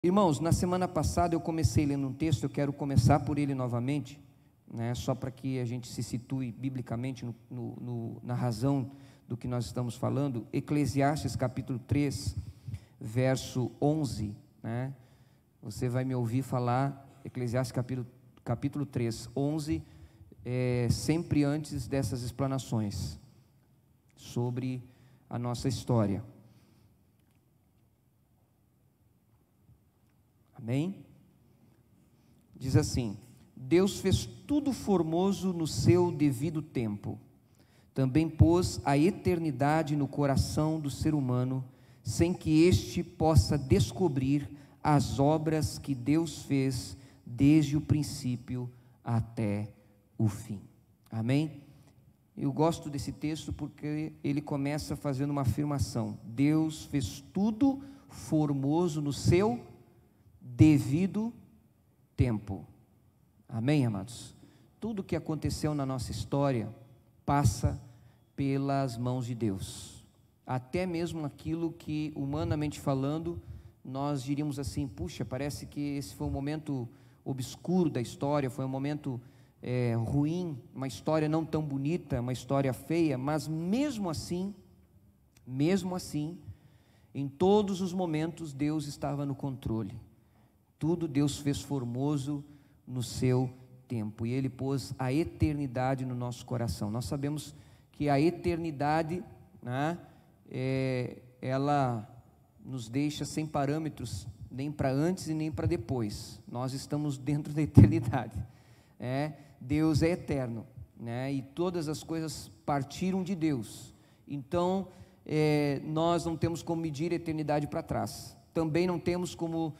Irmãos, na semana passada eu comecei lendo um texto, eu quero começar por ele novamente, só para que a gente se situe biblicamente na razão do que nós estamos falando. Eclesiastes capítulo 3, verso 11, você vai me ouvir falar, Eclesiastes capítulo 3, 11, sempre antes dessas explanações sobre a nossa história. Amém? Diz assim: Deus fez tudo formoso no seu devido tempo, também pôs a eternidade no coração do ser humano, sem que este possa descobrir as obras que Deus fez desde o princípio até o fim. Amém? Eu gosto desse texto porque ele começa fazendo uma afirmação: Deus fez tudo formoso no seu devido tempo. Amém, amados? Tudo que aconteceu na nossa história passa pelas mãos de Deus. Até mesmo aquilo que, humanamente falando, nós diríamos assim: puxa, parece que esse foi um momento obscuro da história, foi um momento ruim, uma história não tão bonita, uma história feia, mas mesmo assim, em todos os momentos Deus estava no controle. Tudo Deus fez formoso no seu tempo, e Ele pôs a eternidade no nosso coração. Nós sabemos que a eternidade, ela nos deixa sem parâmetros, nem para antes e nem para depois. Nós estamos dentro da eternidade. Deus é eterno, e todas as coisas partiram de Deus. Então, nós não temos como medir a eternidade para trás. Também não temos como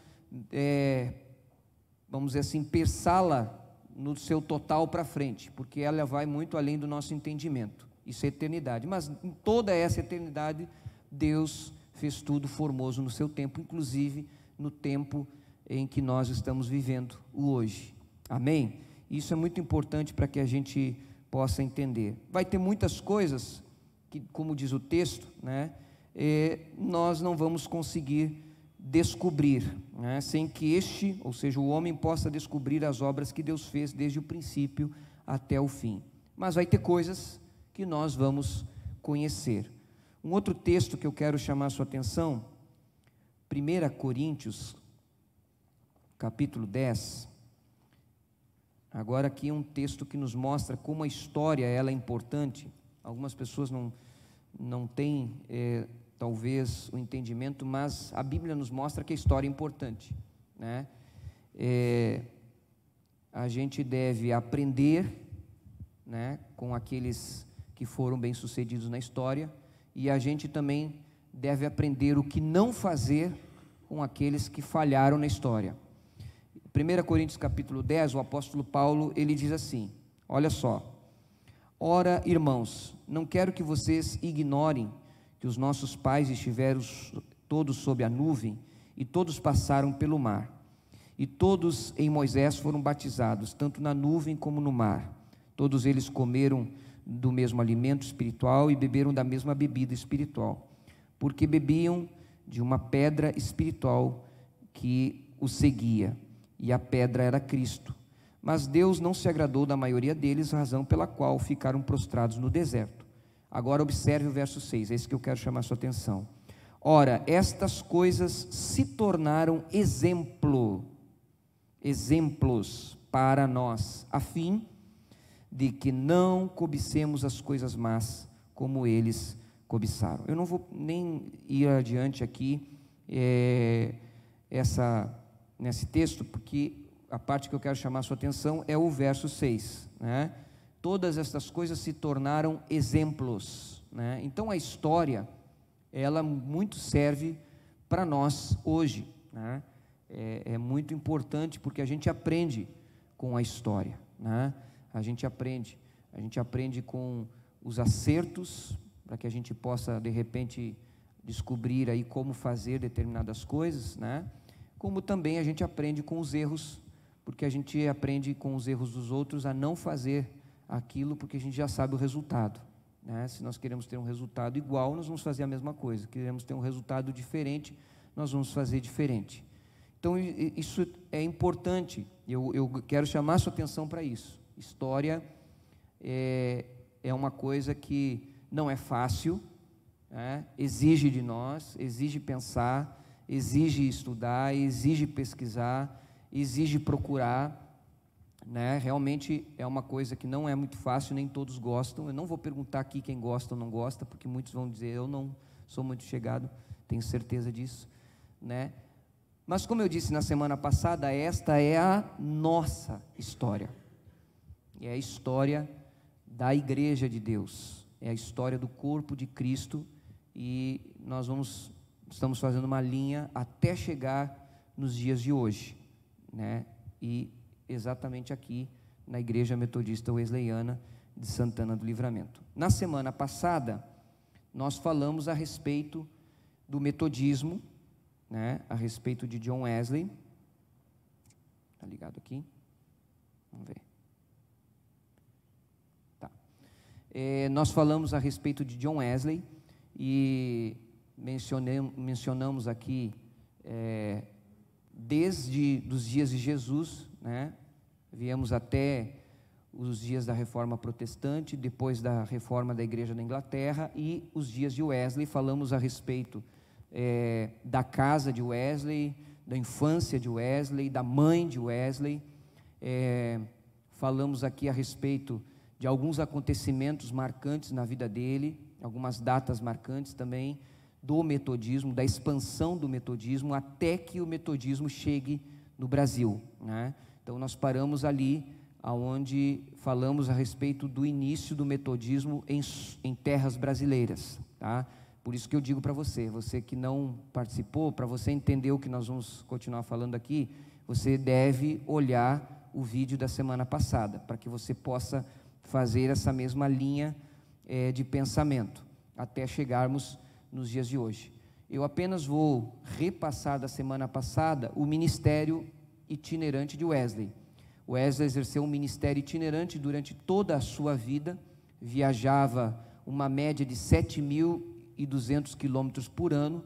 vamos dizer assim, pensá-la no seu total para frente, porque ela vai muito além do nosso entendimento. Isso é eternidade, mas em toda essa eternidade Deus fez tudo formoso no seu tempo, inclusive no tempo em que nós estamos vivendo hoje. Amém? Isso é muito importante para que a gente possa entender. Vai ter muitas coisas que, como diz o texto, nós não vamos conseguir descobrir, sem que ou seja, o homem possa descobrir as obras que Deus fez desde o princípio até o fim. Mas vai ter coisas que nós vamos conhecer. Um outro texto que eu quero chamar a sua atenção, 1 Coríntios, capítulo 10. Agora aqui é um texto que nos mostra como a história ela é importante. Algumas pessoas não têm talvez o entendimento, mas a Bíblia nos mostra que a história é importante, a gente deve aprender, com aqueles que foram bem-sucedidos na história, e a gente também deve aprender o que não fazer com aqueles que falharam na história. 1 Coríntios capítulo 10, o apóstolo Paulo, ele diz assim, olha só: ora, irmãos, não quero que vocês ignorem que os nossos pais estiveram todos sob a nuvem, e todos passaram pelo mar, e todos em Moisés foram batizados, tanto na nuvem como no mar. Todos eles comeram do mesmo alimento espiritual e beberam da mesma bebida espiritual, porque bebiam de uma pedra espiritual que os seguia, e a pedra era Cristo. Mas Deus não se agradou da maioria deles, razão pela qual ficaram prostrados no deserto. Agora observe o verso 6, é isso que eu quero chamar a sua atenção. Ora, estas coisas se tornaram exemplos para nós, a fim de que não cobicemos as coisas más como eles cobiçaram. Eu não vou nem ir adiante aqui nesse texto, porque a parte que eu quero chamar a sua atenção é o verso 6, Todas estas coisas se tornaram exemplos, Então a história, ela muito serve para nós hoje, É muito importante porque a gente aprende com a história, A gente aprende com os acertos, para que a gente possa de repente descobrir aí como fazer determinadas coisas, Como também a gente aprende com os erros, porque a gente aprende com os erros dos outros a não fazer aquilo, porque a gente já sabe o resultado, Se nós queremos ter um resultado igual, nós vamos fazer a mesma coisa. Queremos ter um resultado diferente, nós vamos fazer diferente. Então, isso é importante, eu quero chamar a sua atenção para isso. História é uma coisa que não é fácil, né? Exige de nós, exige pensar, exige estudar, exige pesquisar, exige procurar, né? Realmente é uma coisa que não é muito fácil, nem todos gostam. Eu não vou perguntar aqui quem gosta ou não gosta, porque muitos vão dizer, eu não sou muito chegado, tenho certeza disso, né? Mas como eu disse na semana passada, esta é a nossa história, é a história da Igreja de Deus, é a história do corpo de Cristo, e nós estamos fazendo uma linha até chegar nos dias de hoje, né? E exatamente aqui na Igreja Metodista Wesleyana de Santana do Livramento. Na semana passada, nós falamos a respeito do metodismo, né? A respeito de John Wesley. Está ligado aqui? Vamos ver. Tá. Nós falamos a respeito de John Wesley e mencionamos aqui desde os dias de Jesus, né? Viemos até os dias da Reforma Protestante, depois da Reforma da Igreja da Inglaterra e os dias de Wesley. Falamos a respeito da casa de Wesley, da infância de Wesley, da mãe de Wesley. Falamos aqui a respeito de alguns acontecimentos marcantes na vida dele, algumas datas marcantes também do metodismo, da expansão do metodismo, até que o metodismo chegue no Brasil, né? Então nós paramos ali, aonde falamos a respeito do início do metodismo em terras brasileiras, tá? Por isso que eu digo para você que não participou, para você entender o que nós vamos continuar falando aqui, você deve olhar o vídeo da semana passada, para que você possa fazer essa mesma linha de pensamento, até chegarmos nos dias de hoje. Eu apenas vou repassar da semana passada o ministério itinerante de Wesley. Wesley exerceu um ministério itinerante durante toda a sua vida, viajava uma média de 7.200 quilômetros por ano,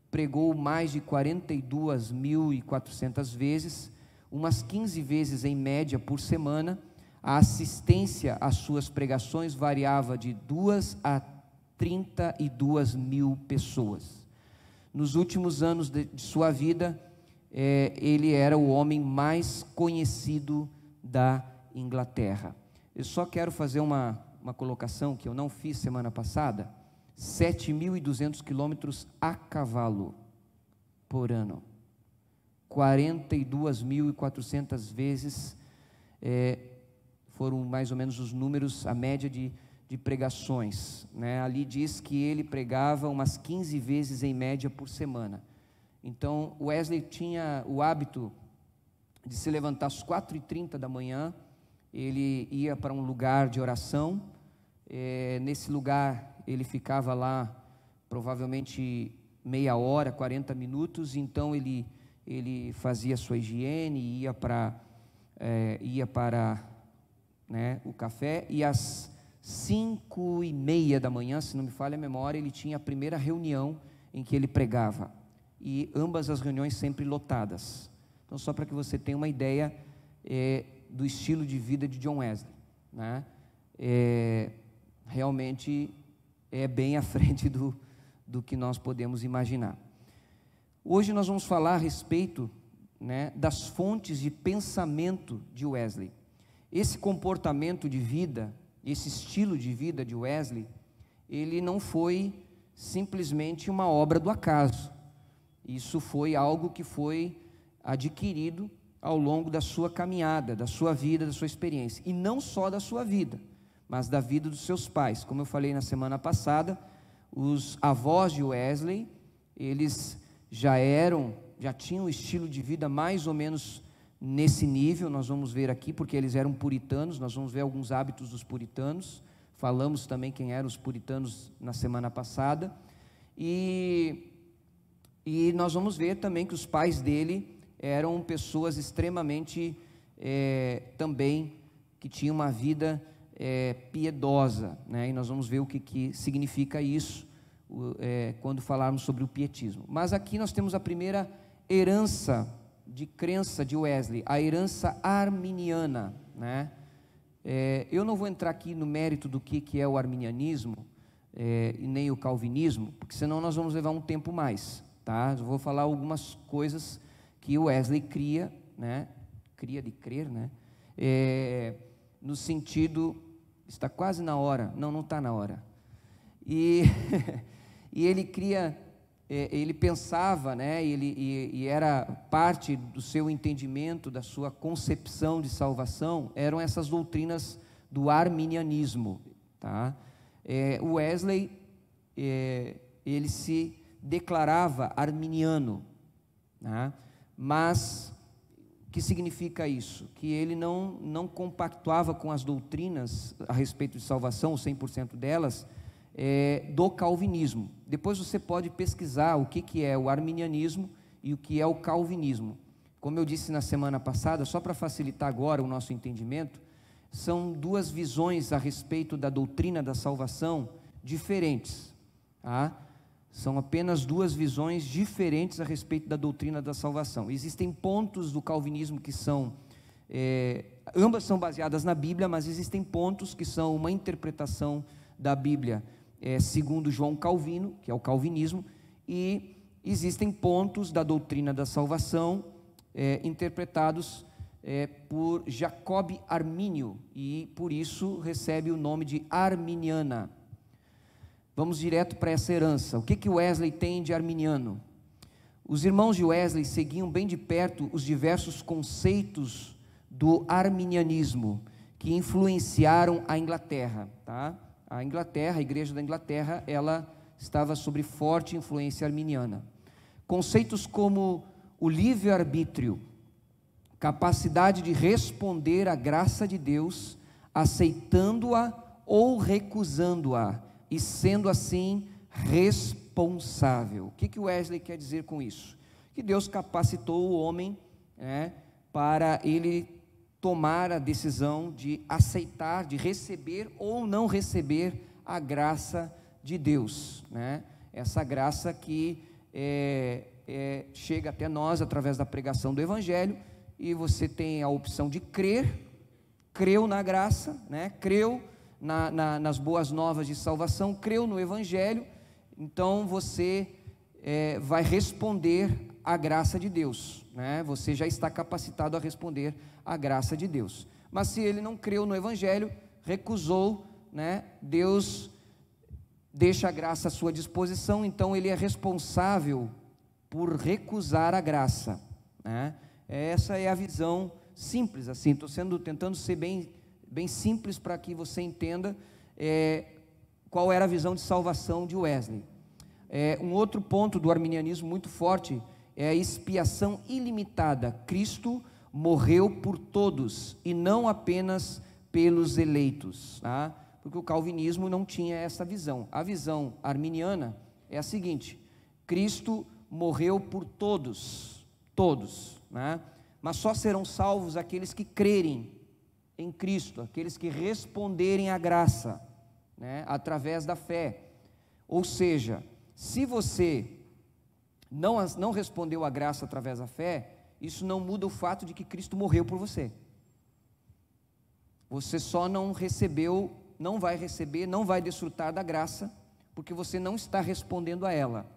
pregou mais de 42.400 vezes, umas 15 vezes em média por semana. A assistência às suas pregações variava de 2 a 32.000 pessoas. Nos últimos anos de sua vida, ele era o homem mais conhecido da Inglaterra. Eu só quero fazer uma colocação que eu não fiz semana passada: 7.200 quilômetros a cavalo por ano, 42.400 vezes, foram mais ou menos os números, a média de pregações, né? Ali diz que ele pregava umas 15 vezes em média por semana. Então Wesley tinha o hábito de se levantar às 4h30 da manhã, ele ia para um lugar de oração, nesse lugar ele ficava lá provavelmente meia hora, 40 minutos, então ele fazia sua higiene, ia para né, o café, e às 5h30 da manhã, se não me falha a memória, ele tinha a primeira reunião em que ele pregava, e ambas as reuniões sempre lotadas. Então, só para que você tenha uma ideia do estilo de vida de John Wesley, né? Realmente é bem à frente do que nós podemos imaginar. Hoje nós vamos falar a respeito, né, das fontes de pensamento de Wesley. Esse comportamento de vida, esse estilo de vida de Wesley, ele não foi simplesmente uma obra do acaso. Isso foi algo que foi adquirido ao longo da sua caminhada, da sua vida, da sua experiência. E não só da sua vida, mas da vida dos seus pais. Como eu falei na semana passada, os avós de Wesley, eles já tinham um estilo de vida mais ou menos nesse nível. Nós vamos ver aqui, porque eles eram puritanos, nós vamos ver alguns hábitos dos puritanos. Falamos também quem eram os puritanos na semana passada. E nós vamos ver também que os pais dele eram pessoas extremamente também que tinham uma vida piedosa, né? E nós vamos ver o que significa isso quando falarmos sobre o pietismo. Mas aqui nós temos a primeira herança de crença de Wesley, a herança arminiana, né? Eu não vou entrar aqui no mérito do que é o arminianismo e nem o calvinismo, porque senão nós vamos levar um tempo mais, tá? Eu vou falar algumas coisas que o Wesley cria, né? Cria de crer, né? No sentido, está quase na hora, não está na hora, e ele cria, ele pensava, né? E era parte do seu entendimento, da sua concepção de salvação, eram essas doutrinas do arminianismo, tá? O Wesley, ele se declarava arminiano, né? Mas o que significa isso? Que ele não compactuava com as doutrinas a respeito de salvação, 100% delas, do calvinismo. Depois você pode pesquisar o que é o arminianismo e o que é o calvinismo. Como eu disse na semana passada, só para facilitar agora o nosso entendimento, são duas visões a respeito da doutrina da salvação diferentes, tá? São apenas duas visões diferentes a respeito da doutrina da salvação. Existem pontos do calvinismo que são, ambas são baseadas na Bíblia, mas existem pontos que são uma interpretação da Bíblia, segundo João Calvino, que é o calvinismo, e existem pontos da doutrina da salvação interpretados por Jacob Armínio, e por isso recebe o nome de arminiana. Vamos direto para essa herança. O que Wesley tem de arminiano? Os irmãos de Wesley seguiam bem de perto os diversos conceitos do arminianismo que influenciaram a Inglaterra, tá? A Inglaterra, a igreja da Inglaterra, ela estava sob forte influência arminiana. Conceitos como o livre-arbítrio, capacidade de responder à graça de Deus, aceitando-a ou recusando-a, e sendo assim responsável. O que Wesley quer dizer com isso? Que Deus capacitou o homem, né, para ele tomar a decisão de aceitar, de receber ou não receber a graça de Deus, né? Essa graça que chega até nós através da pregação do Evangelho, e você tem a opção de crer, creu na graça, né? Creu nas boas novas de salvação, creu no Evangelho, então você vai responder à graça de Deus, né? Você já está capacitado a responder à graça de Deus. Mas se ele não creu no Evangelho, recusou, né? Deus deixa a graça à sua disposição, então ele é responsável por recusar a graça, né? Essa é a visão simples, assim, estou tentando ser bem simples para que você entenda qual era a visão de salvação de Wesley. Um outro ponto do arminianismo muito forte é a expiação ilimitada. Cristo morreu por todos e não apenas pelos eleitos, tá? Porque o calvinismo não tinha essa visão. A visão arminiana é a seguinte: Cristo morreu por todos, né? Mas só serão salvos aqueles que crerem em Cristo, aqueles que responderem à graça, né, através da fé. Ou seja, se você não respondeu à graça através da fé, isso não muda o fato de que Cristo morreu por você. Você só não recebeu, não vai receber, não vai desfrutar da graça, porque você não está respondendo a ela.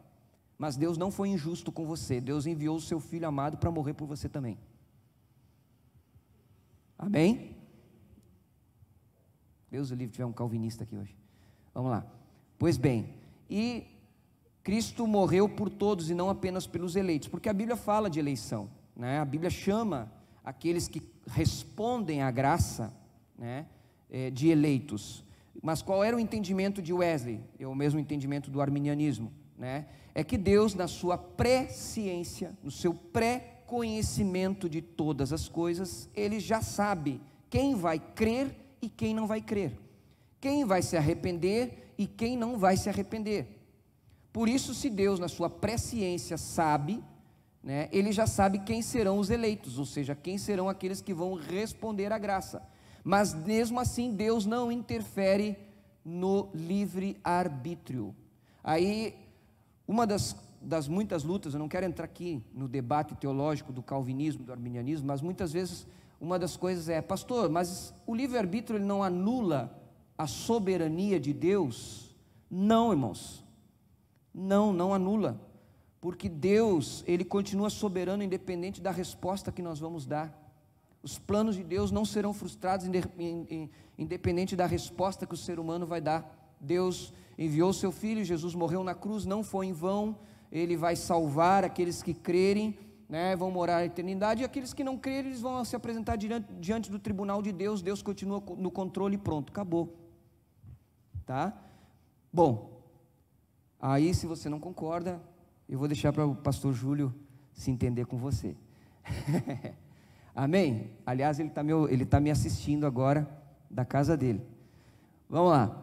Mas Deus não foi injusto com você. Deus enviou o seu Filho amado para morrer por você também. Amém? Deus o livre, tiver um calvinista aqui hoje. Vamos lá. Pois bem, e Cristo morreu por todos e não apenas pelos eleitos, porque a Bíblia fala de eleição, né? A Bíblia chama aqueles que respondem à graça, né, de eleitos. Mas qual era o entendimento de Wesley? É o mesmo entendimento do arminianismo, né? É que Deus, na sua presciência, no seu pré-conhecimento de todas as coisas, Ele já sabe quem vai crer e quem não vai crer, quem vai se arrepender e quem não vai se arrepender. Por isso, se Deus na sua presciência sabe, né, Ele já sabe quem serão os eleitos, ou seja, quem serão aqueles que vão responder à graça. Mas mesmo assim Deus não interfere no livre-arbítrio. Aí uma das das muitas lutas, eu não quero entrar aqui no debate teológico do calvinismo, do arminianismo, mas muitas vezes uma das coisas é: pastor, mas o livre-arbítrio ele não anula a soberania de Deus? Não, irmãos, não anula, porque Deus, ele continua soberano independente da resposta que nós vamos dar. Os planos de Deus não serão frustrados independente da resposta que o ser humano vai dar. Deus enviou seu Filho, Jesus morreu na cruz, não foi em vão. Ele vai salvar aqueles que crerem, né, vão morar a eternidade, e aqueles que não crerem, eles vão se apresentar diante do tribunal de Deus. Deus continua no controle e pronto, acabou, tá? Bom, aí se você não concorda, eu vou deixar para o pastor Júlio se entender com você. Amém? Aliás, ele está me assistindo agora da casa dele. Vamos lá.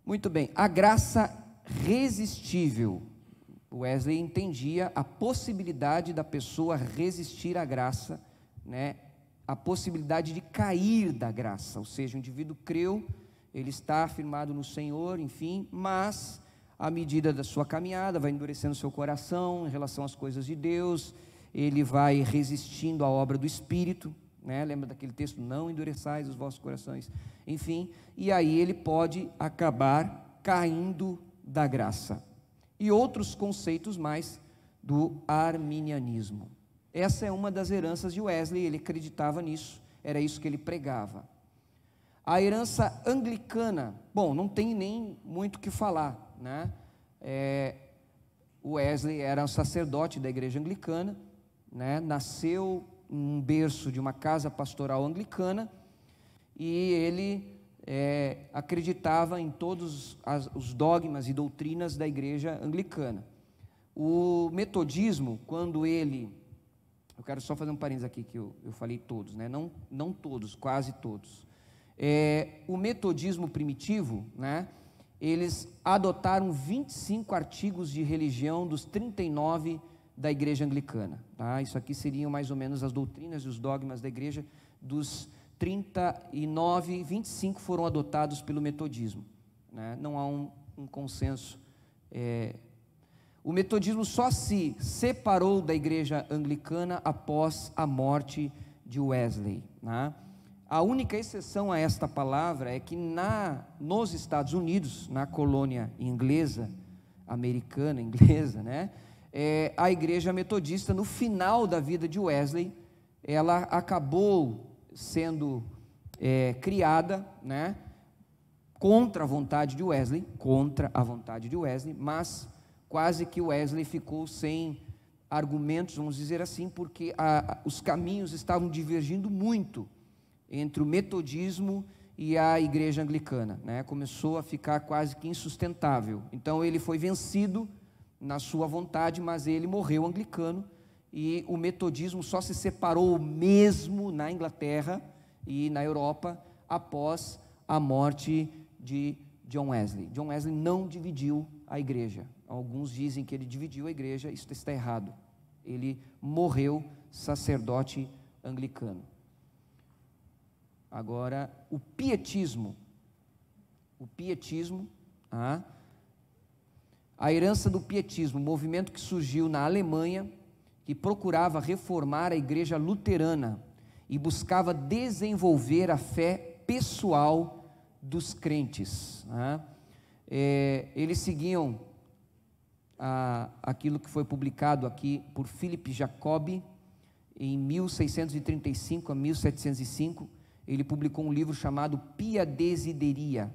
Muito bem, a graça resistível. Wesley entendia a possibilidade da pessoa resistir à graça, né? A possibilidade de cair da graça, ou seja, o indivíduo creu, ele está afirmado no Senhor, enfim, mas à medida da sua caminhada, vai endurecendo seu coração em relação às coisas de Deus, ele vai resistindo à obra do Espírito, né? Lembra daquele texto, não endureçais os vossos corações, enfim, e aí ele pode acabar caindo da graça. E outros conceitos mais do arminianismo. Essa é uma das heranças de Wesley, ele acreditava nisso, era isso que ele pregava. A herança anglicana, bom, não tem nem muito o que falar, né? Wesley era um sacerdote da igreja anglicana, né? Nasceu em um berço de uma casa pastoral anglicana, e ele acreditava em todos os dogmas e doutrinas da igreja anglicana. O metodismo, quando ele, eu quero só fazer um parênteses aqui, que eu falei todos, né? Não todos, quase todos. O metodismo primitivo, né? Eles adotaram 25 artigos de religião dos 39 da igreja anglicana, tá? Isso aqui seriam mais ou menos as doutrinas e os dogmas da igreja. Dos 39, 25 foram adotados pelo metodismo, né? Não há um consenso. O metodismo só se separou da igreja anglicana após a morte de Wesley, né? A única exceção a esta palavra é que nos Estados Unidos, na colônia inglesa, americana, inglesa, né? A igreja metodista, no final da vida de Wesley, ela acabou sendo criada, né, contra a vontade de Wesley, mas quase que Wesley ficou sem argumentos, vamos dizer assim, porque os caminhos estavam divergindo muito entre o metodismo e a igreja anglicana, né? Começou a ficar quase que insustentável. Então ele foi vencido na sua vontade, mas ele morreu anglicano, e o metodismo só se separou mesmo na Inglaterra e na Europa após a morte de John Wesley. John Wesley não dividiu a igreja. Alguns dizem que ele dividiu a igreja, isso está errado. Ele morreu sacerdote anglicano. Agora, o pietismo, a herança do pietismo, movimento que surgiu na Alemanha, que procurava reformar a igreja luterana e buscava desenvolver a fé pessoal dos crentes, né? Eles seguiam aquilo que foi publicado aqui por Philip Jacobi em 1635 a 1705. Ele publicou um livro chamado Pia Desideria,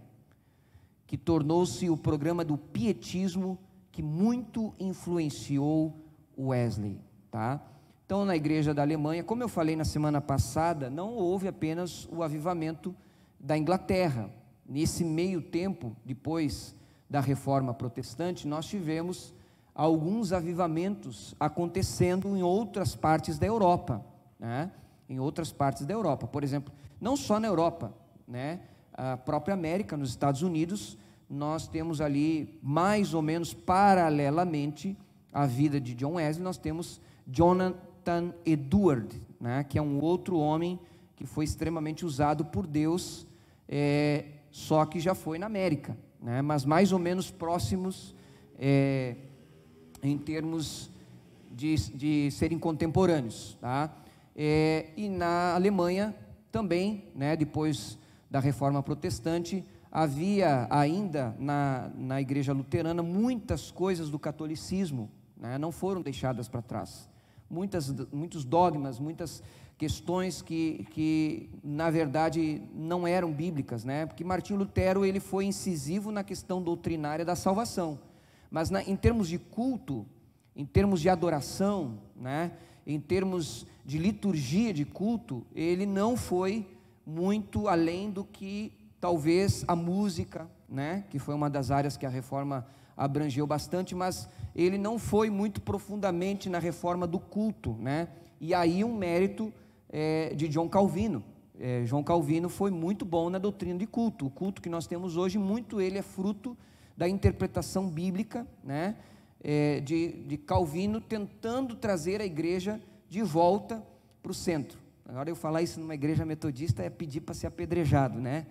que tornou-se o programa do pietismo que muito influenciou Wesley, tá? Então, na igreja da Alemanha, como eu falei na semana passada, não houve apenas o avivamento da Inglaterra. Nesse meio tempo, depois da reforma protestante, nós tivemos alguns avivamentos acontecendo em outras partes da Europa, né? Em outras partes da Europa, por exemplo, não só na Europa, né? A própria América, nos Estados Unidos, nós temos ali, mais ou menos paralelamente à vida de John Wesley, nós temos Jonathan Edward, né? Que é um outro homem que foi extremamente usado por Deus, só que já foi na América, né? Mas mais ou menos próximos em termos de serem contemporâneos, tá? E na Alemanha também, né, depois da Reforma Protestante, havia ainda na Igreja Luterana muitas coisas do catolicismo, né, não foram deixadas para trás. Muitos dogmas, muitas questões que na verdade não eram bíblicas, né? Porque Martinho Lutero ele foi incisivo na questão doutrinária da salvação, mas em termos de culto, em termos de adoração, né, em termos de liturgia de culto, ele não foi muito além do que talvez a música, né, que foi uma das áreas que a reforma abrangeu bastante, mas ele não foi muito profundamente na reforma do culto, né? E aí um mérito de John Calvino. João Calvino foi muito bom na doutrina de culto. O culto que nós temos hoje, muito ele é fruto da interpretação bíblica, né, de Calvino, tentando trazer a igreja de volta para o centro. Agora eu falar isso numa igreja metodista é pedir para ser apedrejado, né?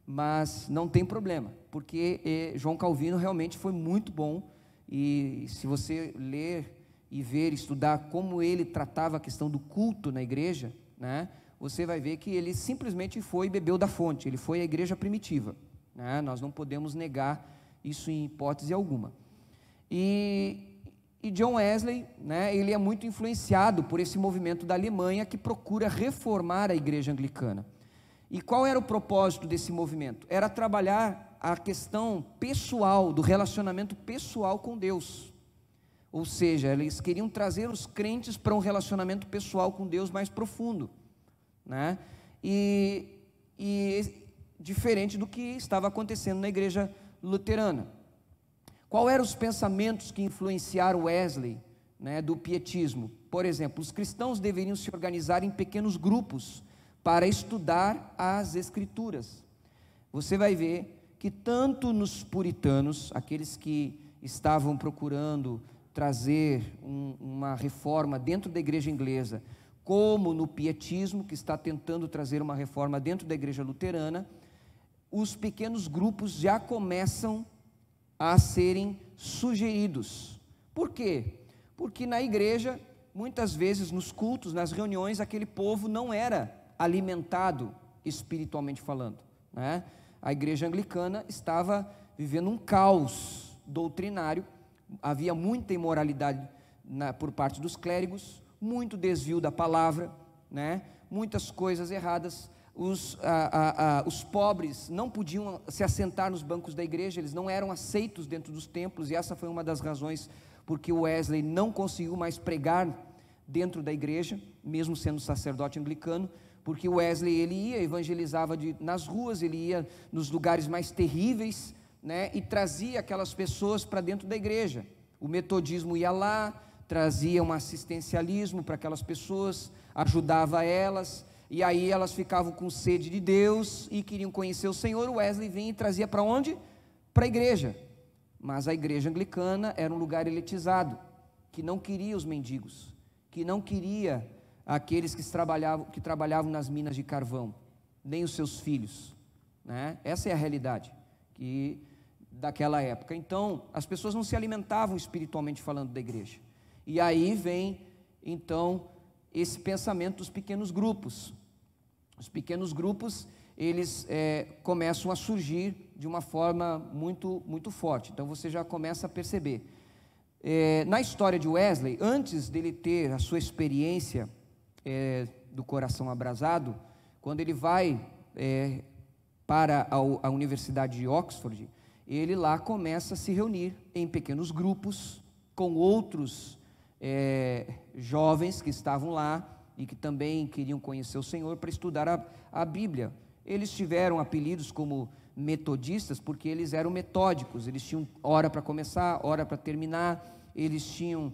Mas não tem problema, porque João Calvino realmente foi muito bom, e se você ler e ver, estudar como ele tratava a questão do culto na igreja, né, você vai ver que ele simplesmente foi e bebeu da fonte, ele foi a igreja primitiva, né? Nós não podemos negar isso em hipótese alguma. E John Wesley, né, ele é muito influenciado por esse movimento da Alemanha que procura reformar a igreja anglicana. E qual era o propósito desse movimento? Era trabalhar a questão pessoal, do relacionamento pessoal com Deus. Ou seja, eles queriam trazer os crentes para um relacionamento pessoal com Deus mais profundo, né? E diferente do que estava acontecendo na igreja luterana. Qual eram os pensamentos que influenciaram Wesley, né, do pietismo? Por exemplo, os cristãos deveriam se organizar em pequenos grupos para estudar as Escrituras. Você vai ver que tanto nos puritanos, aqueles que estavam procurando trazer uma reforma dentro da igreja inglesa, como no pietismo, que está tentando trazer uma reforma dentro da igreja luterana, os pequenos grupos já começam a serem sugeridos. Por quê? Porque na igreja, muitas vezes nos cultos, nas reuniões, aquele povo não era alimentado espiritualmente falando, né? A igreja anglicana estava vivendo um caos doutrinário, havia muita imoralidade por parte dos clérigos, muito desvio da palavra, né? Muitas coisas erradas. Os pobres não podiam se assentar nos bancos da igreja, eles não eram aceitos dentro dos templos, e essa foi uma das razões porque Wesley não conseguiu mais pregar dentro da igreja, mesmo sendo sacerdote anglicano, porque Wesley ele ia, evangelizava nas ruas, ele ia nos lugares mais terríveis, né, e trazia aquelas pessoas para dentro da igreja. O metodismo ia lá, trazia um assistencialismo para aquelas pessoas, ajudava elas, e aí elas ficavam com sede de Deus e queriam conhecer o Senhor. O Wesley vinha e trazia para onde? Para a igreja. Mas a igreja anglicana era um lugar elitizado, que não queria os mendigos, que não queria aqueles que trabalhavam nas minas de carvão, nem os seus filhos, né? Essa é a realidade daquela época. Então, as pessoas não se alimentavam espiritualmente falando da igreja. E aí vem, então, esse pensamento dos pequenos grupos. Os pequenos grupos, eles começam a surgir de uma forma muito, muito forte. Então, você já começa a perceber. Na história de Wesley, antes dele ter a sua experiência do coração abrasado, quando ele vai para a Universidade de Oxford, ele lá começa a se reunir em pequenos grupos com outros jovens que estavam lá e que também queriam conhecer o Senhor, para estudar a Bíblia. Eles tiveram apelidos como metodistas porque eles eram metódicos, eles tinham hora para começar, hora para terminar, eles tinham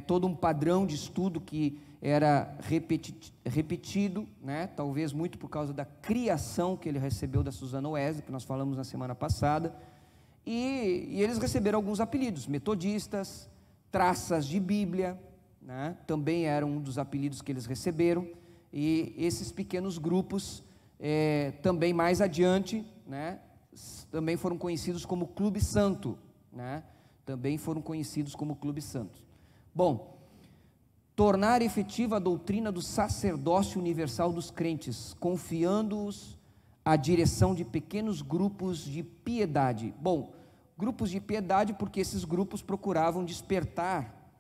todo um padrão de estudo que era repetido, né? Talvez muito por causa da criação que ele recebeu da Susana Wesley, que nós falamos na semana passada, e eles receberam alguns apelidos: metodistas, traças de Bíblia, né? Também era um dos apelidos que eles receberam. E esses pequenos grupos, também mais adiante, né, também foram conhecidos como Clube Santo, né? também foram conhecidos como Clube Santos. Bom, tornar efetiva a doutrina do sacerdócio universal dos crentes, confiando-os à direção de pequenos grupos de piedade. Bom, grupos de piedade porque esses grupos procuravam despertar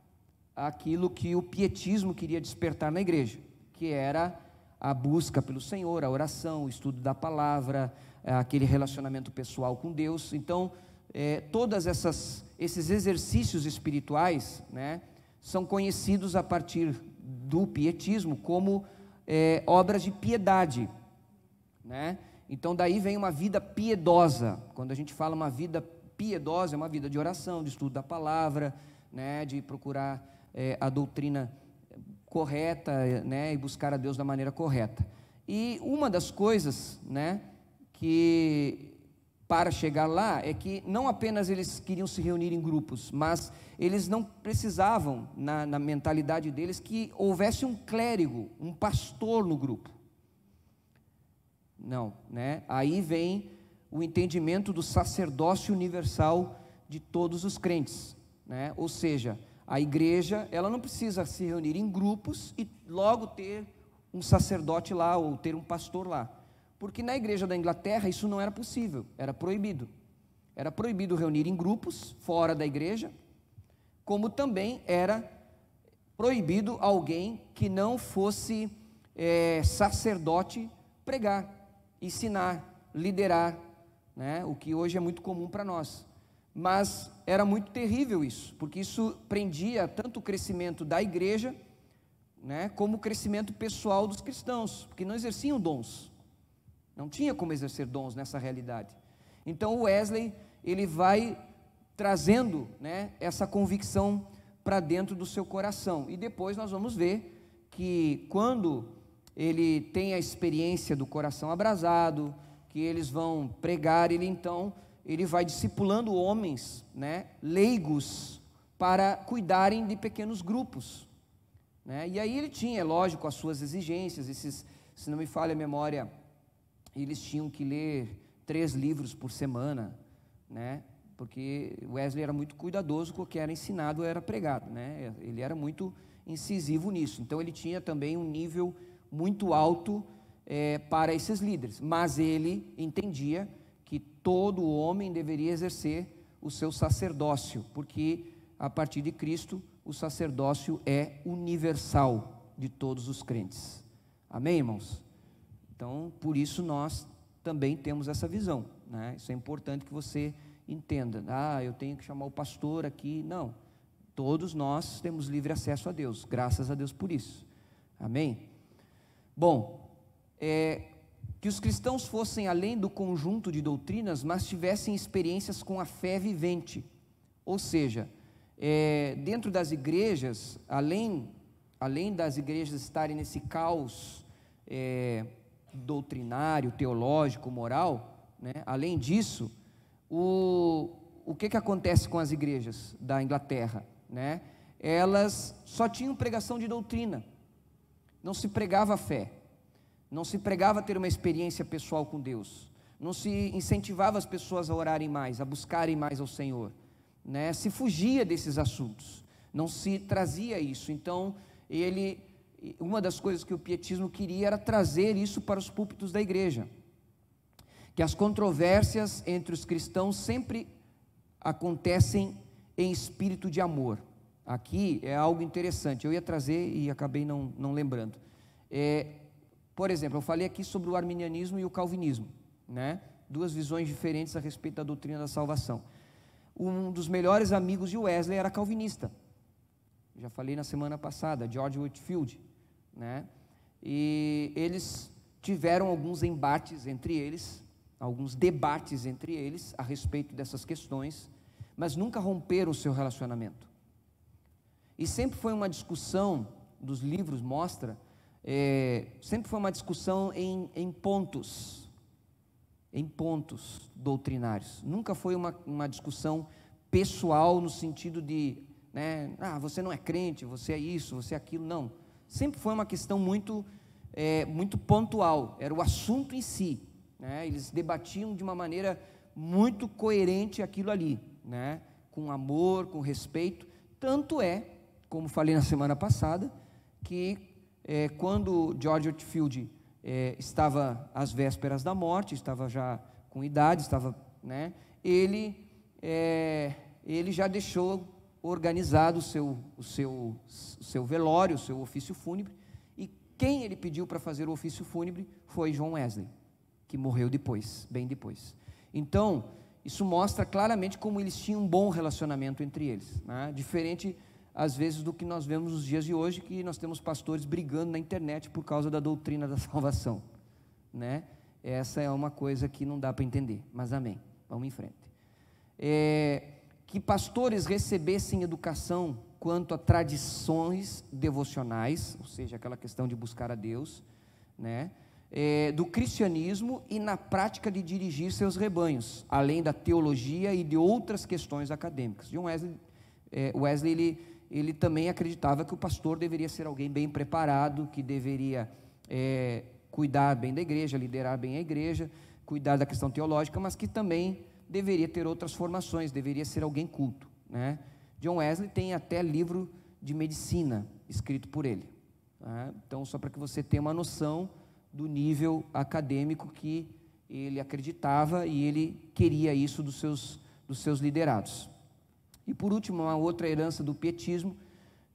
aquilo que o pietismo queria despertar na igreja, que era a busca pelo Senhor, a oração, o estudo da palavra, aquele relacionamento pessoal com Deus. Então, todos esses exercícios espirituais, né, são conhecidos a partir do pietismo como obras de piedade, né? Então daí vem uma vida piedosa. Quando a gente fala uma vida piedosa, é uma vida de oração, de estudo da palavra, né, de procurar a doutrina correta, né, e buscar a Deus da maneira correta. E uma das coisas, né, que para chegar lá é que não apenas eles queriam se reunir em grupos, mas eles não precisavam, na mentalidade deles, que houvesse um clérigo, um pastor no grupo. Não, né? Aí vem o entendimento do sacerdócio universal de todos os crentes, né? Ou seja, a igreja, ela não precisa se reunir em grupos e logo ter um sacerdote lá ou ter um pastor lá. Porque na igreja da Inglaterra isso não era possível, era proibido. Era proibido reunir em grupos fora da igreja, como também era proibido alguém que não fosse sacerdote pregar, ensinar, liderar, né? O que hoje é muito comum para nós. Mas era muito terrível isso, porque isso prendia tanto o crescimento da igreja, né, como o crescimento pessoal dos cristãos, porque não exerciam dons. Não tinha como exercer dons nessa realidade. Então o Wesley, ele vai trazendo, né, essa convicção para dentro do seu coração. E depois nós vamos ver que quando ele tem a experiência do coração abrasado, que eles vão pregar, ele vai discipulando homens, né, leigos, para cuidarem de pequenos grupos, né? E aí ele tinha, lógico, as suas exigências. Se não me falha a memória, eles tinham que ler 3 livros por semana, né? Porque Wesley era muito cuidadoso com o que era ensinado, era pregado, né? Ele era muito incisivo nisso. Então ele tinha também um nível muito alto para esses líderes, mas ele entendia que todo homem deveria exercer o seu sacerdócio, porque a partir de Cristo o sacerdócio é universal de todos os crentes. Amém, irmãos? Então, por isso nós também temos essa visão, né? Isso é importante que você entenda. Eu tenho que chamar o pastor aqui. Não, todos nós temos livre acesso a Deus, graças a Deus por isso. Amém? Bom, que os cristãos fossem além do conjunto de doutrinas, mas tivessem experiências com a fé vivente. Ou seja, dentro das igrejas, além das igrejas estarem nesse caos doutrinário, teológico, moral, né? Além disso, o que acontece com as igrejas da Inglaterra, né? Elas só tinham pregação de doutrina, não se pregava a fé, não se pregava ter uma experiência pessoal com Deus, não se incentivava as pessoas a orarem mais, a buscarem mais ao Senhor, né? Se fugia desses assuntos, não se trazia isso. Então uma das coisas que o pietismo queria era trazer isso para os púlpitos da igreja, que as controvérsias entre os cristãos sempre acontecem em espírito de amor. Aqui é algo interessante, eu ia trazer e acabei não lembrando. Por exemplo, eu falei aqui sobre o arminianismo e o calvinismo, né? 2 visões diferentes a respeito da doutrina da salvação. Um dos melhores amigos de Wesley era calvinista, já falei na semana passada, George Whitefield, né? E eles tiveram alguns embates entre eles, alguns debates entre eles a respeito dessas questões, mas nunca romperam o seu relacionamento. E sempre foi uma discussão, dos livros mostra, sempre foi uma discussão em pontos doutrinários. Nunca foi uma discussão pessoal no sentido de, né, você não é crente, você é isso, você é aquilo. Não, sempre foi uma questão muito pontual, era o assunto em si, né? Eles debatiam de uma maneira muito coerente aquilo ali, né? com amor, com respeito. Tanto é, como falei na semana passada, que quando George Whitefield estava às vésperas da morte, estava já com idade, né, ele já deixou organizado o seu velório, o seu ofício fúnebre, e quem ele pediu para fazer o ofício fúnebre foi John Wesley, que morreu depois, bem depois. Então, isso mostra claramente como eles tinham um bom relacionamento entre eles, né? Diferente, às vezes, do que nós vemos nos dias de hoje, que nós temos pastores brigando na internet por causa da doutrina da salvação, né? Essa é uma coisa que não dá para entender, mas amém, vamos em frente. Que pastores recebessem educação quanto a tradições devocionais, ou seja, aquela questão de buscar a Deus, né? Do cristianismo e na prática de dirigir seus rebanhos, além da teologia e de outras questões acadêmicas. John Wesley, ele também acreditava que o pastor deveria ser alguém bem preparado, que deveria cuidar bem da igreja, liderar bem a igreja, cuidar da questão teológica, mas que também deveria ter outras formações, deveria ser alguém culto, né? John Wesley tem até livro de medicina escrito por ele, né? Então, só para que você tenha uma noção do nível acadêmico que ele acreditava e ele queria isso dos seus liderados. E por último, uma outra herança do pietismo,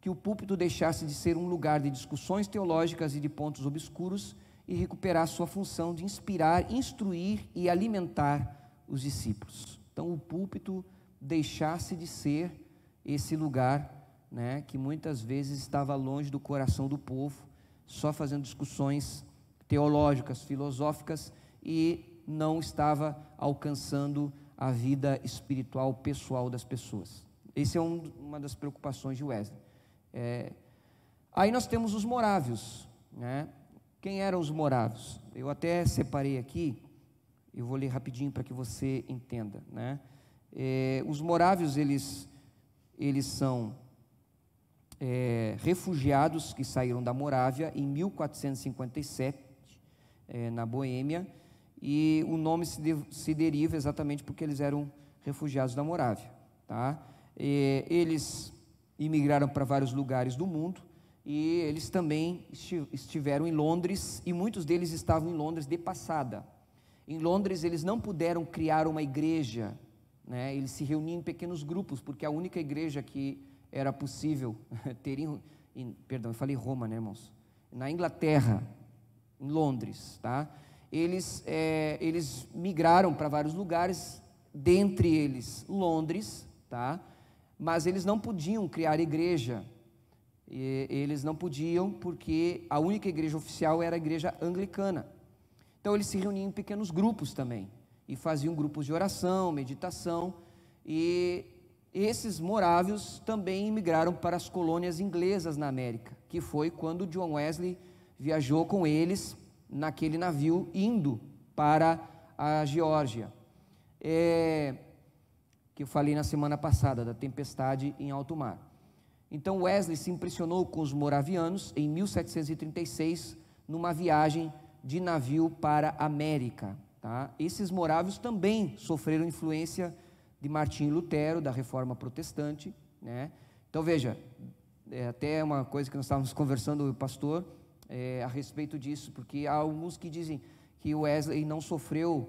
que o púlpito deixasse de ser um lugar de discussões teológicas e de pontos obscuros e recuperar sua função de inspirar, instruir e alimentar os discípulos. Então, o púlpito deixasse de ser esse lugar, né, que muitas vezes estava longe do coração do povo, só fazendo discussões teológicas, filosóficas, e não estava alcançando a vida espiritual pessoal das pessoas. Essa é uma das preocupações de Wesley. Aí nós temos os morávios, né? Quem eram os morávios? Eu até separei aqui, eu vou ler rapidinho para que você entenda, né? Os morávios, eles são refugiados que saíram da Morávia em 1457, na Boêmia, e o nome se deriva exatamente porque eles eram refugiados da Morávia, tá? Eles imigraram para vários lugares do mundo, e eles também estiveram em Londres, e muitos deles estavam em Londres de passada. Em Londres eles não puderam criar uma igreja, né? Eles se reuniam em pequenos grupos, porque a única igreja que era possível ter perdão, eu falei Roma, né, irmãos? Na Inglaterra, em Londres, tá? Eles migraram para vários lugares, dentre eles Londres, tá? Mas eles não podiam criar igreja, eles não podiam, porque a única igreja oficial era a igreja anglicana. Então eles se reuniam em pequenos grupos também, e faziam grupos de oração, meditação, e esses morávios também imigraram para as colônias inglesas na América, que foi quando John Wesley viajou com eles naquele navio indo para a Geórgia, que eu falei na semana passada, da tempestade em alto mar. Então Wesley se impressionou com os moravianos em 1736, numa viagem de navio para a América, tá? Esses morávios também sofreram influência de Martinho Lutero, da Reforma Protestante, né? Então veja, até uma coisa que nós estávamos conversando, o pastor, a respeito disso, porque há alguns que dizem que Wesley não sofreu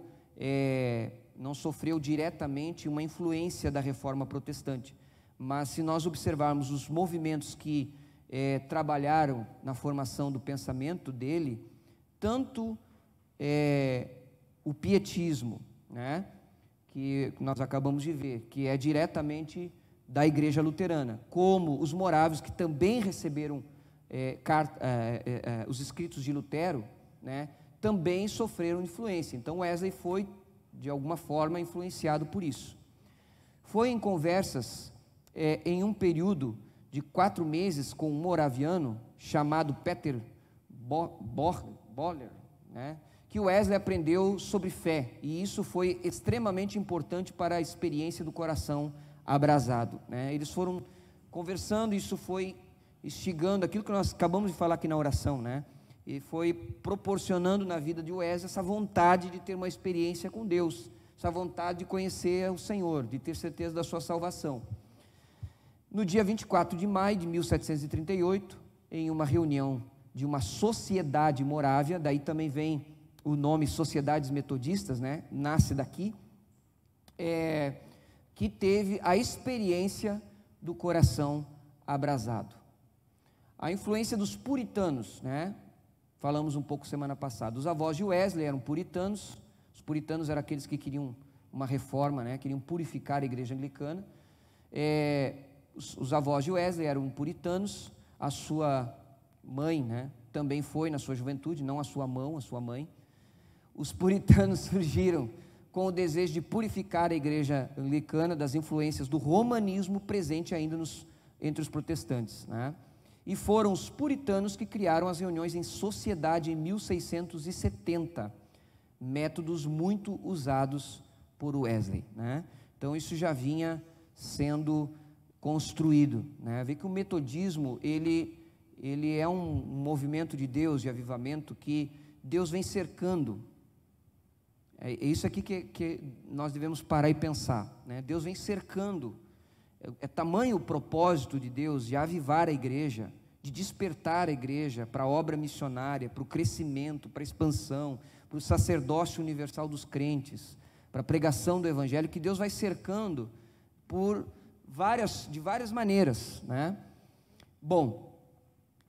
diretamente uma influência da Reforma Protestante, mas se nós observarmos os movimentos que trabalharam na formação do pensamento dele, tanto o pietismo, né, que nós acabamos de ver, que é diretamente da igreja luterana, como os morávios, que também receberam os escritos de Lutero, né, também sofreram influência. Então Wesley foi, de alguma forma, influenciado por isso. Foi em conversas, em um período de 4 meses, com um moraviano chamado Peter Boller, né, que Wesley aprendeu sobre fé, e isso foi extremamente importante para a experiência do coração abrasado, né? Eles foram conversando, isso foi instigando aquilo que nós acabamos de falar aqui na oração, né? E foi proporcionando na vida de Wesley essa vontade de ter uma experiência com Deus, essa vontade de conhecer o Senhor, de ter certeza da sua salvação. No dia 24 de maio de 1738, em uma reunião de uma sociedade morávia, daí também vem o nome Sociedades Metodistas, né? Nasce daqui, que teve a experiência do coração abrasado. A influência dos puritanos, né? Falamos um pouco semana passada. Os avós de Wesley eram puritanos. Os puritanos eram aqueles que queriam uma reforma, né? Queriam purificar a igreja anglicana. Os avós de Wesley eram puritanos. A sua mãe, né? Também foi na sua juventude, não a sua mão, a sua mãe. Os puritanos surgiram com o desejo de purificar a igreja anglicana das influências do romanismo presente ainda entre os protestantes, né? E foram os puritanos que criaram as reuniões em sociedade em 1670, métodos muito usados por Wesley, né? Então isso já vinha sendo construído, né? Vê que o metodismo ele é um movimento de Deus de avivamento que Deus vem cercando. É isso aqui que nós devemos parar e pensar, né? Deus vem cercando. É tamanho o propósito de Deus de avivar a igreja, de despertar a igreja para a obra missionária, para o crescimento, para a expansão, para o sacerdócio universal dos crentes, para a pregação do evangelho, que Deus vai cercando de várias maneiras, né? Bom,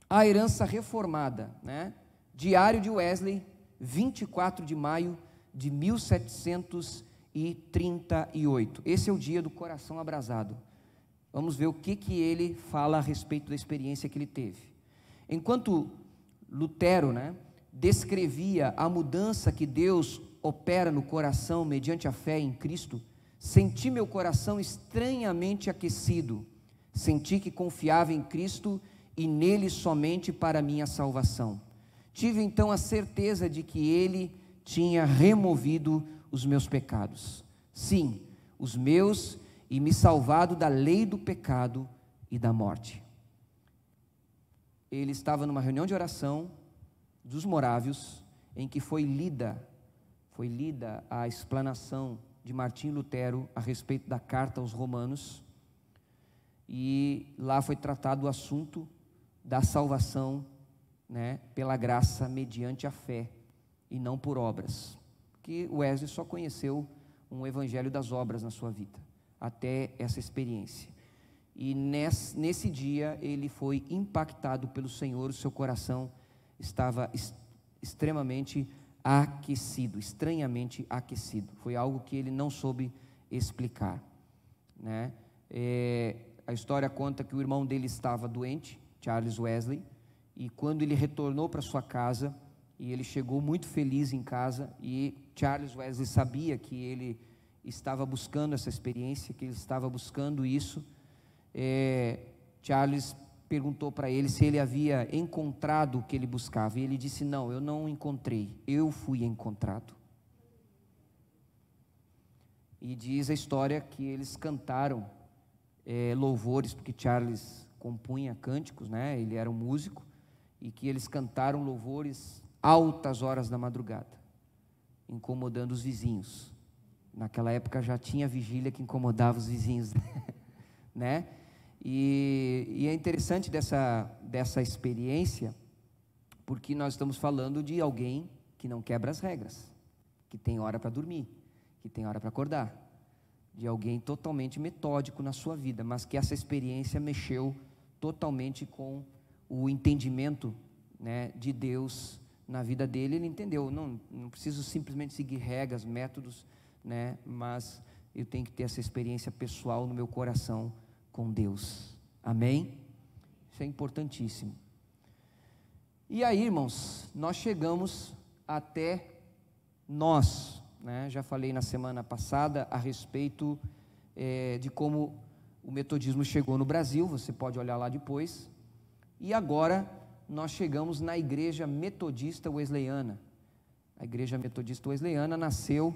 a herança reformada, né? Diário de Wesley, 24 de maio de 1738. Esse é o dia do coração abrasado. Vamos ver o que ele fala a respeito da experiência que ele teve. Enquanto Lutero, né, descrevia a mudança que Deus opera no coração mediante a fé em Cristo, senti meu coração estranhamente aquecido, senti que confiava em Cristo e nele somente para minha salvação. Tive então a certeza de que Ele tinha removido os meus pecados, sim, os meus, e me salvado da lei do pecado e da morte. Ele estava numa reunião de oração dos morávios, em que foi lida a explanação de Martim Lutero a respeito da carta aos Romanos, e lá foi tratado o assunto da salvação, né, pela graça mediante a fé e não por obras, que Wesley só conheceu um evangelho das obras na sua vida, até essa experiência. E nesse dia ele foi impactado pelo Senhor, o seu coração estava extremamente aquecido, estranhamente aquecido. Foi algo que ele não soube explicar, né? A história conta que o irmão dele estava doente, Charles Wesley, e quando ele retornou para sua casa, e ele chegou muito feliz em casa, e Charles Wesley sabia que ele estava buscando essa experiência, que ele estava buscando isso. Charles perguntou para ele se ele havia encontrado o que ele buscava, e ele disse: não, eu não encontrei, eu fui encontrado. E diz a história que eles cantaram louvores, porque Charles compunha cânticos, né? Ele era um músico, e que eles cantaram louvores altas horas da madrugada, incomodando os vizinhos. Naquela época já tinha vigília que incomodava os vizinhos, né? E é interessante dessa experiência, porque nós estamos falando de alguém que não quebra as regras, que tem hora para dormir, que tem hora para acordar, de alguém totalmente metódico na sua vida, mas que essa experiência mexeu totalmente com o entendimento, né, de Deus na vida dele. Ele entendeu, não preciso simplesmente seguir regras, métodos, né, mas eu tenho que ter essa experiência pessoal no meu coração com Deus, amém? Isso é importantíssimo. E aí, irmãos, nós chegamos até nós, né? Já falei na semana passada a respeito de como o metodismo chegou no Brasil, você pode olhar lá depois, e agora nós chegamos na Igreja Metodista Wesleyana. A Igreja Metodista Wesleyana nasceu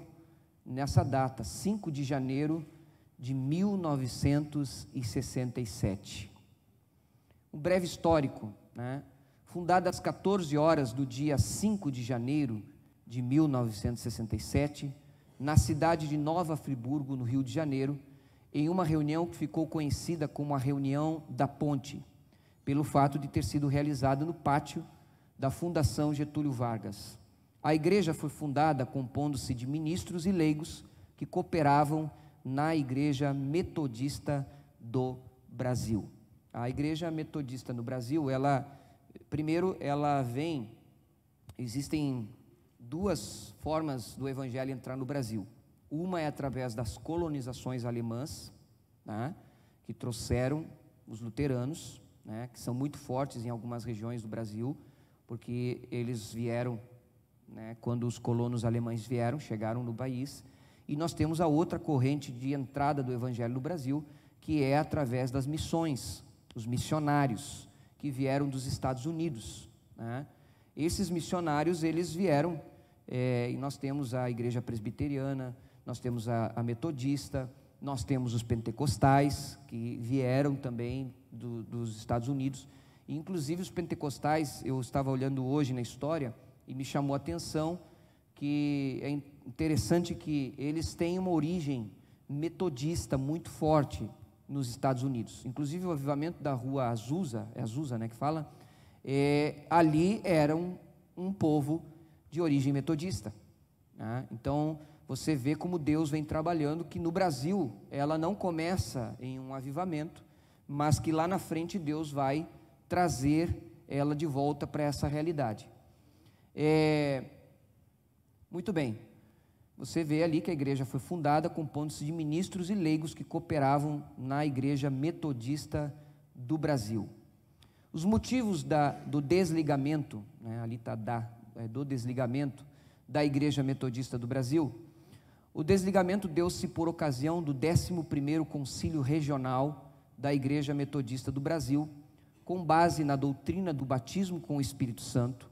nessa data, 5 de janeiro de 1967. Um breve histórico, né? Fundada às 14 horas do dia 5 de janeiro de 1967, na cidade de Nova Friburgo, no Rio de Janeiro, em uma reunião que ficou conhecida como a Reunião da Ponte, pelo fato de ter sido realizada no pátio da Fundação Getúlio Vargas. A igreja foi fundada compondo-se de ministros e leigos que cooperavam na Igreja Metodista do Brasil. A Igreja Metodista no Brasil, existem duas formas do Evangelho entrar no Brasil. Uma é através das colonizações alemãs, né, que trouxeram os luteranos, né, que são muito fortes em algumas regiões do Brasil, porque eles vieram, né, quando os colonos alemães chegaram no país. E nós temos a outra corrente de entrada do Evangelho no Brasil, que é através das missões, os missionários que vieram dos Estados Unidos, né? Esses missionários, eles vieram, e nós temos a igreja presbiteriana, nós temos a metodista, nós temos os pentecostais, que vieram também dos Estados Unidos. E, inclusive, os pentecostais, eu estava olhando hoje na história, e me chamou a atenção que é interessante que eles têm uma origem metodista muito forte nos Estados Unidos. Inclusive, o avivamento da rua Azusa, é Azusa, né, que fala, ali era um povo de origem metodista, né? Então, você vê como Deus vem trabalhando, que no Brasil ela não começa em um avivamento, mas que lá na frente Deus vai trazer ela de volta para essa realidade. Muito bem, você vê ali que a igreja foi fundada compondo-se de ministros e leigos que cooperavam na Igreja Metodista do Brasil. Os motivos do desligamento, né, ali está do desligamento da Igreja Metodista do Brasil. O desligamento deu-se por ocasião do 11º Concílio Regional da Igreja Metodista do Brasil, com base na doutrina do batismo com o Espírito Santo,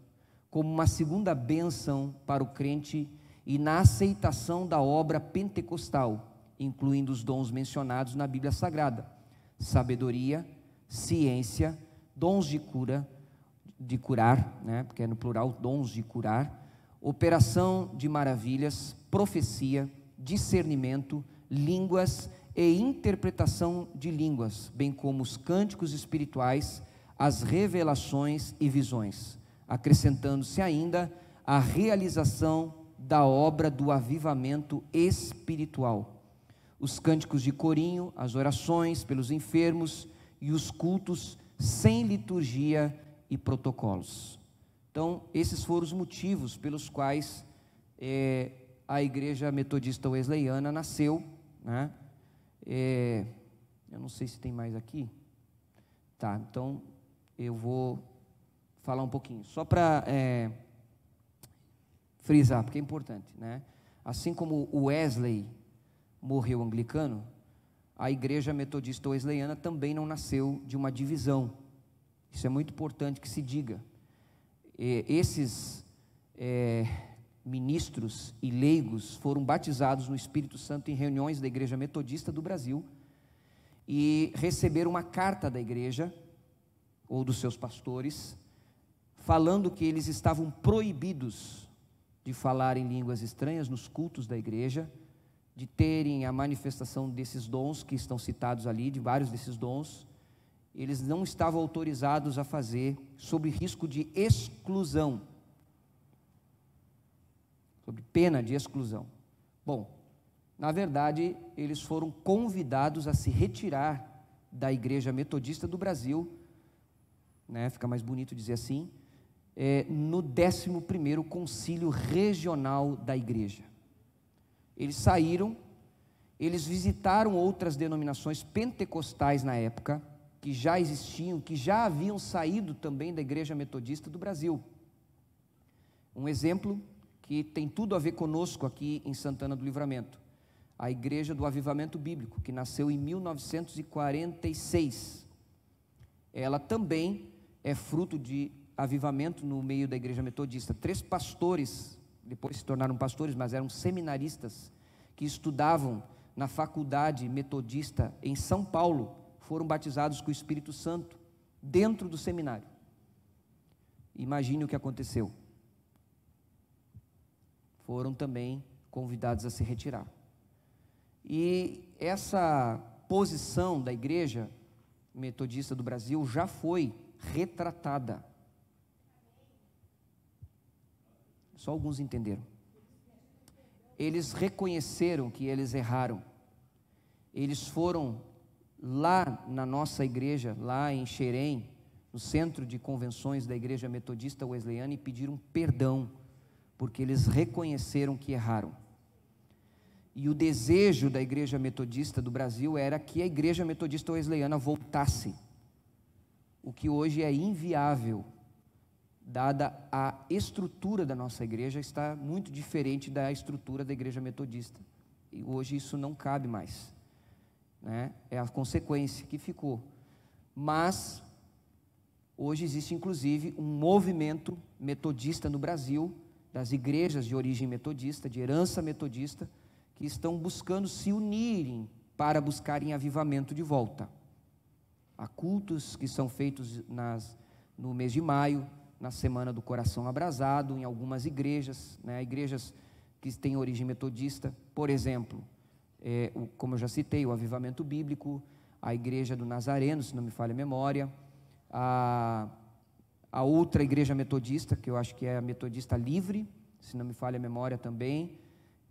como uma segunda bênção para o crente e na aceitação da obra pentecostal, incluindo os dons mencionados na Bíblia Sagrada: sabedoria, ciência, dons de curar, né, porque é no plural, dons de curar, operação de maravilhas, profecia, discernimento, línguas e interpretação de línguas, bem como os cânticos espirituais, as revelações e visões, acrescentando-se ainda a realização da obra do avivamento espiritual, os cânticos de corinho, as orações pelos enfermos e os cultos sem liturgia e protocolos. Então, esses foram os motivos pelos quais a Igreja Metodista Wesleyana nasceu, né? Eu não sei se tem mais aqui. Tá, então eu vou falar um pouquinho, só para frisar, porque é importante, né? Assim como o Wesley morreu anglicano, a Igreja Metodista Wesleyana também não nasceu de uma divisão. Isso é muito importante que se diga. Esses ministros e leigos foram batizados no Espírito Santo em reuniões da Igreja Metodista do Brasil e receberam uma carta da igreja ou dos seus pastores, falando que eles estavam proibidos de falar em línguas estranhas nos cultos da igreja, de terem a manifestação desses dons que estão citados ali, de vários desses dons. Eles não estavam autorizados a fazer, sob risco de exclusão, sob pena de exclusão. Bom, na verdade, eles foram convidados a se retirar da Igreja Metodista do Brasil, né, fica mais bonito dizer assim, no 11º Concílio Regional da Igreja. Eles saíram, eles visitaram outras denominações pentecostais na época, que já existiam, que já haviam saído também da Igreja Metodista do Brasil. Um exemplo que tem tudo a ver conosco aqui em Santana do Livramento: a Igreja do Avivamento Bíblico, que nasceu em 1946. Ela também é fruto de avivamento no meio da Igreja Metodista. 3 pastores, depois se tornaram pastores, mas eram seminaristas, que estudavam na faculdade metodista em São Paulo, foram batizados com o Espírito Santo dentro do seminário. Imagine o que aconteceu. Foram também convidados a se retirar. E essa posição da Igreja Metodista do Brasil já foi retratada. Só alguns entenderam. Eles reconheceram que eles erraram. Eles foram lá na nossa igreja, lá em Xerém, no centro de convenções da Igreja Metodista Wesleyana, e pediram perdão, porque eles reconheceram que erraram. E o desejo da Igreja Metodista do Brasil era que a Igreja Metodista Wesleyana voltasse, o que hoje é inviável, dada a estrutura da nossa igreja, está muito diferente da estrutura da Igreja Metodista, e hoje isso não cabe mais, né? É a consequência que ficou. Mas hoje existe inclusive um movimento metodista no Brasil, das igrejas de origem metodista, de herança metodista, que estão buscando se unirem para buscarem avivamento de volta. Há cultos que são feitos no mês de maio, na Semana do Coração Abrasado, em algumas igrejas, né? Igrejas que têm origem metodista, por exemplo, como eu já citei, o Avivamento Bíblico, a Igreja do Nazareno, se não me falha a memória, a outra igreja metodista, que eu acho que é a Metodista Livre, se não me falha a memória também,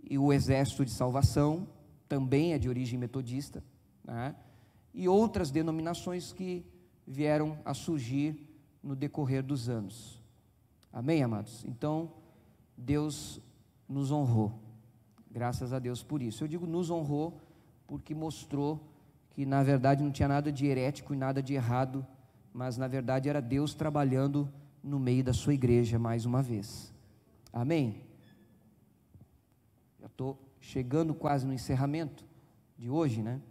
e o Exército de Salvação, também é de origem metodista, né? E outras denominações que vieram a surgir no decorrer dos anos. Amém, amados? Então, Deus nos honrou, graças a Deus por isso. Eu digo nos honrou porque mostrou que na verdade não tinha nada de herético e nada de errado, mas na verdade era Deus trabalhando no meio da sua igreja mais uma vez. Amém? Já estou chegando quase no encerramento de hoje, né?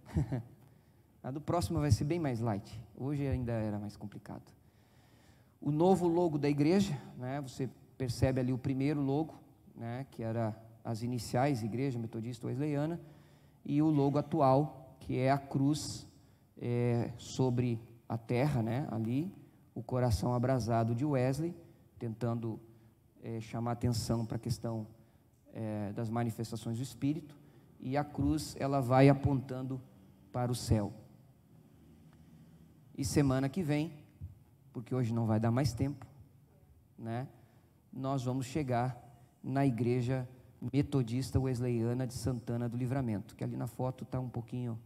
A do próximo vai ser bem mais light, hoje ainda era mais complicado. O novo logo da igreja, né? Você percebe ali o primeiro logo, né? Que era as iniciais, Igreja Metodista Wesleyana, e o logo atual, que é a cruz sobre a terra, né? Ali, o coração abrasado de Wesley, tentando chamar atenção para a questão das manifestações do Espírito, e a cruz, ela vai apontando para o céu. E semana que vem, porque hoje não vai dar mais tempo, né? Nós vamos chegar na Igreja Metodista Wesleyana de Santana do Livramento, que ali na foto está um pouquinho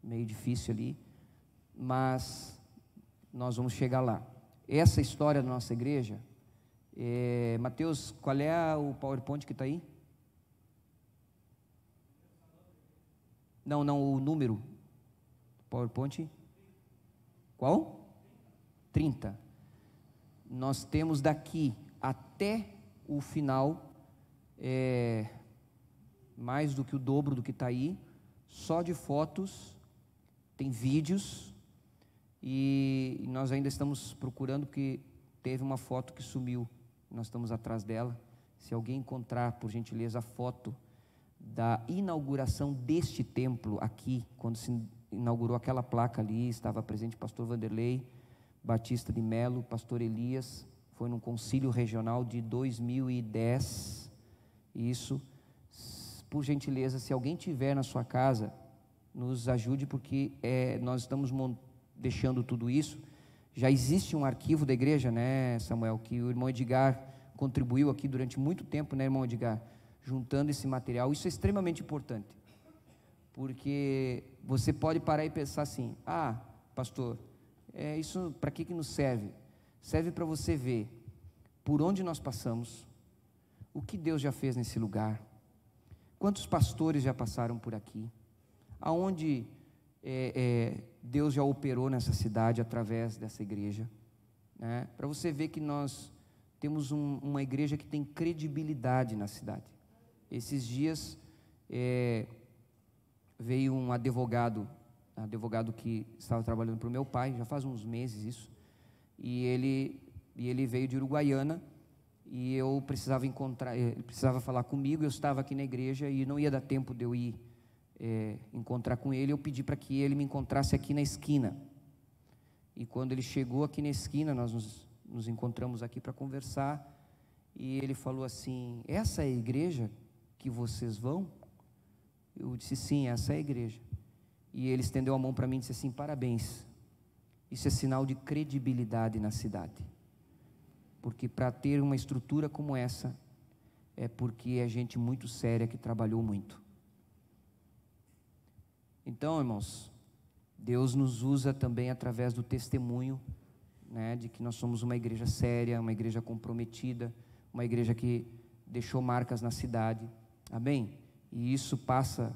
meio difícil ali, mas nós vamos chegar lá. Essa história da nossa igreja, Mateus, qual é o PowerPoint que está aí? Não, o número, PowerPoint, qual? 30. Nós temos daqui até o final, mais do que o dobro do que está aí, só de fotos, tem vídeos, e nós ainda estamos procurando, porque teve uma foto que sumiu, nós estamos atrás dela. Se alguém encontrar, por gentileza, a foto da inauguração deste templo aqui, quando se inaugurou aquela placa ali, estava presente o pastor Vanderlei Batista de Melo, pastor Elias, foi num concílio regional de 2010, isso, por gentileza, se alguém tiver na sua casa, nos ajude, porque nós estamos deixando tudo isso. Já existe um arquivo da igreja, né, Samuel, que o irmão Edgar contribuiu aqui durante muito tempo, né, irmão Edgar, juntando esse material. Isso é extremamente importante, porque você pode parar e pensar assim: pastor, isso para que nos serve? Serve para você ver por onde nós passamos, o que Deus já fez nesse lugar, quantos pastores já passaram por aqui, aonde Deus já operou nessa cidade através dessa igreja, né? Para você ver que nós temos uma igreja que tem credibilidade na cidade. Esses dias veio um advogado que estava trabalhando para o meu pai, já faz uns meses isso, e ele veio de Uruguaiana, e eu precisava ele precisava falar comigo. Eu estava aqui na igreja e não ia dar tempo de eu ir encontrar com ele. Eu pedi para que ele me encontrasse aqui na esquina, e quando ele chegou aqui na esquina, nós nos encontramos aqui para conversar, e ele falou assim: essa é a igreja que vocês vão? Eu disse: sim, essa é a igreja. E ele estendeu a mão para mim e disse assim: parabéns, isso é sinal de credibilidade na cidade, porque para ter uma estrutura como essa, é porque é gente muito séria que trabalhou muito. Então, irmãos, Deus nos usa também através do testemunho, né, de que nós somos uma igreja séria, uma igreja comprometida, uma igreja que deixou marcas na cidade, amém? E isso passa,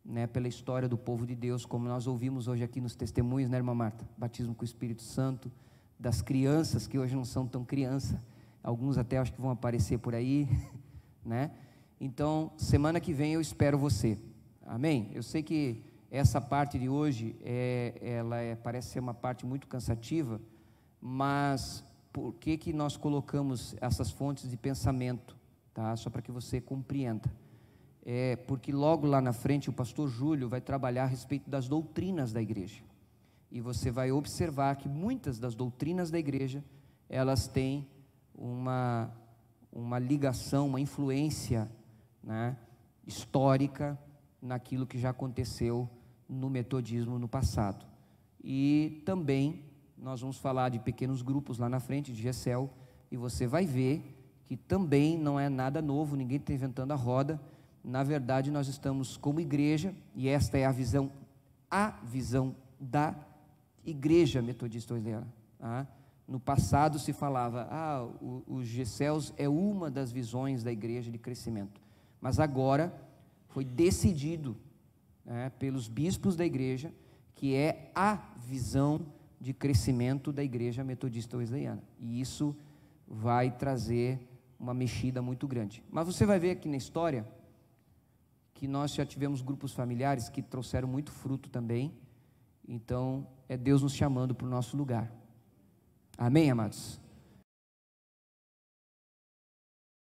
né, pela história do povo de Deus, como nós ouvimos hoje aqui nos testemunhos, né, irmã Marta? Batismo com o Espírito Santo, das crianças que hoje não são tão criança, alguns até acho que vão aparecer por aí, né? Então, semana que vem eu espero você, amém? Eu sei que essa parte de hoje, parece ser uma parte muito cansativa, mas por que nós colocamos essas fontes de pensamento, tá? Só para que você compreenda. Porque logo lá na frente o pastor Júlio vai trabalhar a respeito das doutrinas da igreja, e você vai observar que muitas das doutrinas da igreja, elas têm uma ligação, uma influência, né, histórica naquilo que já aconteceu no metodismo no passado. E também nós vamos falar de pequenos grupos lá na frente, de GECEL, e você vai ver que também não é nada novo, ninguém está inventando a roda. Na verdade, nós estamos como igreja, e esta é a visão da igreja metodista wesleyana. Tá? No passado se falava, os GECELs é uma das visões da igreja de crescimento, mas agora foi decidido, né, pelos bispos da igreja, que é a visão de crescimento da igreja metodista wesleyana, e isso vai trazer uma mexida muito grande. Mas você vai ver aqui na história que nós já tivemos grupos familiares que trouxeram muito fruto também. Então é Deus nos chamando para o nosso lugar, amém, amados?